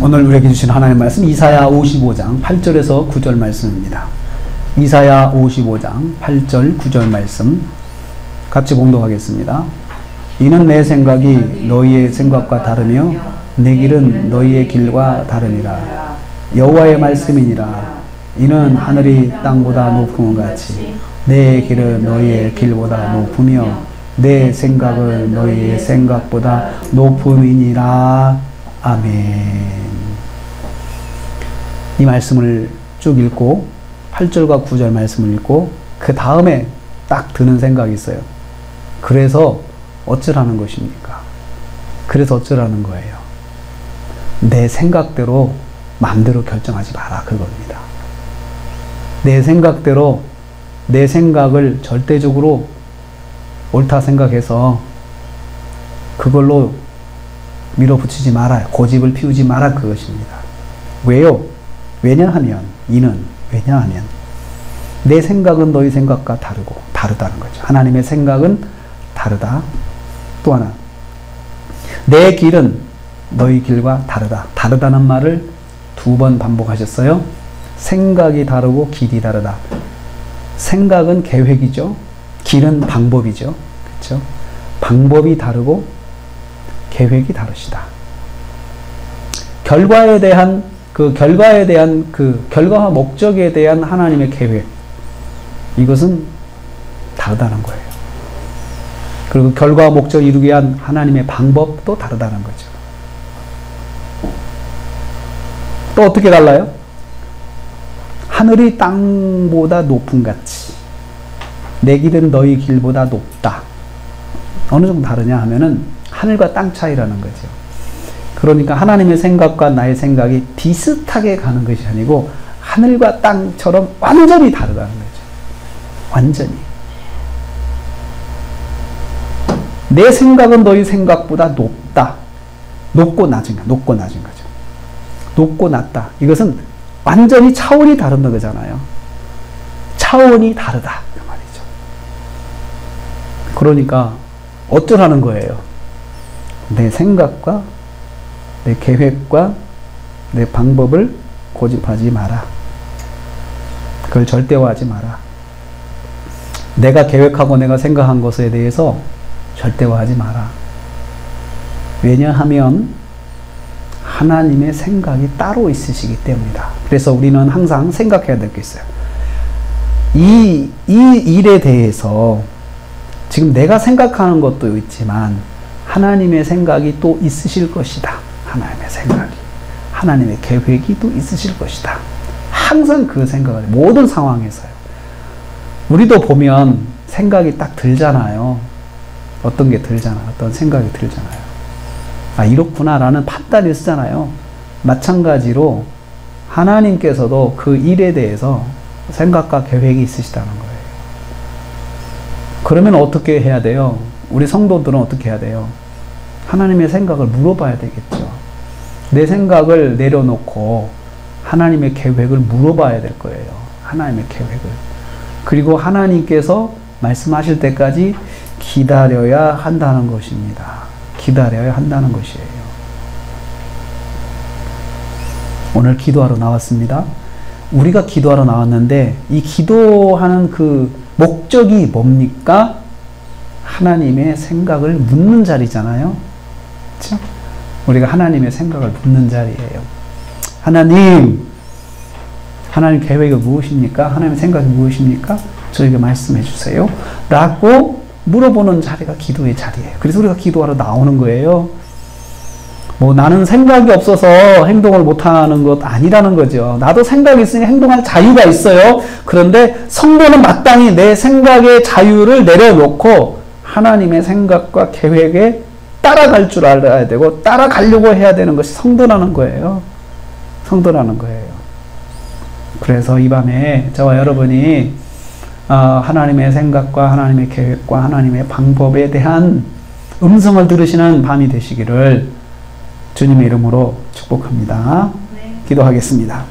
오늘 우리에게 주신 하나님의 말씀 이사야 55장 8절에서 9절 말씀입니다. 이사야 55장 8절 9절 말씀 같이 봉독하겠습니다. 이는 내 생각이 너희의 생각과 다르며 내 길은 너희의 길과 다르니라. 여호와의 말씀이니라. 이는 하늘이 땅보다 높음과 같이 내 길은 너희의 길보다 높으며 내 생각은 너희의 생각보다 높음이니라. 아멘. 이 말씀을 쭉 읽고 8절과 9절 말씀을 읽고 그 다음에 딱 드는 생각이 있어요. 그래서 어쩌라는 것입니까? 그래서 어쩌라는 거예요? 내 생각대로 마음대로 결정하지 마라, 그겁니다. 내 생각대로 내 생각을 절대적으로 옳다 생각해서 그걸로 밀어붙이지 마라, 고집을 피우지 마라, 그것입니다. 왜요? 왜냐하면 왜냐하면 내 생각은 너희 생각과 다르다는 거죠. 하나님의 생각은 다르다. 또 하나, 내 길은 너희 길과 다르다는 말을 2번 반복하셨어요. 생각이 다르고 길이 다르다. 생각은 계획이죠. 길은 방법이죠. 그렇죠? 방법이 다르고 계획이 다르시다. 결과에 대한 결과와 목적에 대한 하나님의 계획, 이것은 다르다는 거예요. 그리고 결과와 목적을 이루기 위한 하나님의 방법도 다르다는 거죠. 또 어떻게 달라요? 하늘이 땅보다 높음 같이 내 길은 너희 길보다 높다. 어느 정도 다르냐 하면은 하늘과 땅 차이라는 거죠. 그러니까 하나님의 생각과 나의 생각이 비슷하게 가는 것이 아니고 하늘과 땅처럼 완전히 다르다는 거죠. 완전히. 내 생각은 너희 생각보다 높다. 높고 낮은 거죠. 높고 낮다. 이것은 완전히 차원이 다른 거잖아요. 차원이 다르다, 그 말이죠. 그러니까 어쩌라는 거예요? 내 생각과 내 계획과 내 방법을 고집하지 마라. 그걸 절대화하지 마라. 내가 계획하고 내가 생각한 것에 대해서 절대화하지 마라. 왜냐하면 하나님의 생각이 따로 있으시기 때문이다. 그래서 우리는 항상 생각해야 될 게 있어요. 이 일에 대해서 지금 내가 생각하는 것도 있지만 하나님의 생각이 또 있으실 것이다. 하나님의 생각이, 하나님의 계획이 또 있으실 것이다. 항상 그 생각을, 모든 상황에서요. 우리도 보면 생각이 딱 들잖아요. 어떤 게 들잖아요. 어떤 생각이 들잖아요. 아, 이렇구나라는 판단이 쓰잖아요. 마찬가지로 하나님께서도 그 일에 대해서 생각과 계획이 있으시다는 거예요. 그러면 어떻게 해야 돼요? 우리 성도들은 어떻게 해야 돼요? 하나님의 생각을 물어봐야 되겠죠. 내 생각을 내려놓고 하나님의 계획을 물어봐야 될 거예요. 하나님의 계획을. 그리고 하나님께서 말씀하실 때까지 기다려야 한다는 것입니다. 기다려야 한다는 것이에요. 오늘 기도하러 나왔습니다. 우리가 기도하러 나왔는데 이 기도하는 그 목적이 뭡니까? 하나님의 생각을 묻는 자리잖아요. 그렇죠? 우리가 하나님의 생각을 묻는 자리예요. 하나님 계획이 무엇입니까? 하나님의 생각이 무엇입니까? 저에게 말씀해 주세요. 라고 물어보는 자리가 기도의 자리예요. 그래서 우리가 기도하러 나오는 거예요. 뭐 나는 생각이 없어서 행동을 못하는 것 아니라는 거죠. 나도 생각이 있으니 행동할 자유가 있어요. 그런데 성도는 마땅히 내 생각의 자유를 내려놓고 하나님의 생각과 계획에 따라갈 줄 알아야 되고 따라가려고 해야 되는 것이 성도라는 거예요. 성도라는 거예요. 그래서 이 밤에 저와 여러분이 하나님의 생각과 하나님의 계획과 하나님의 방법에 대한 음성을 들으시는 밤이 되시기를 주님의 이름으로 축복합니다. 네. 기도하겠습니다.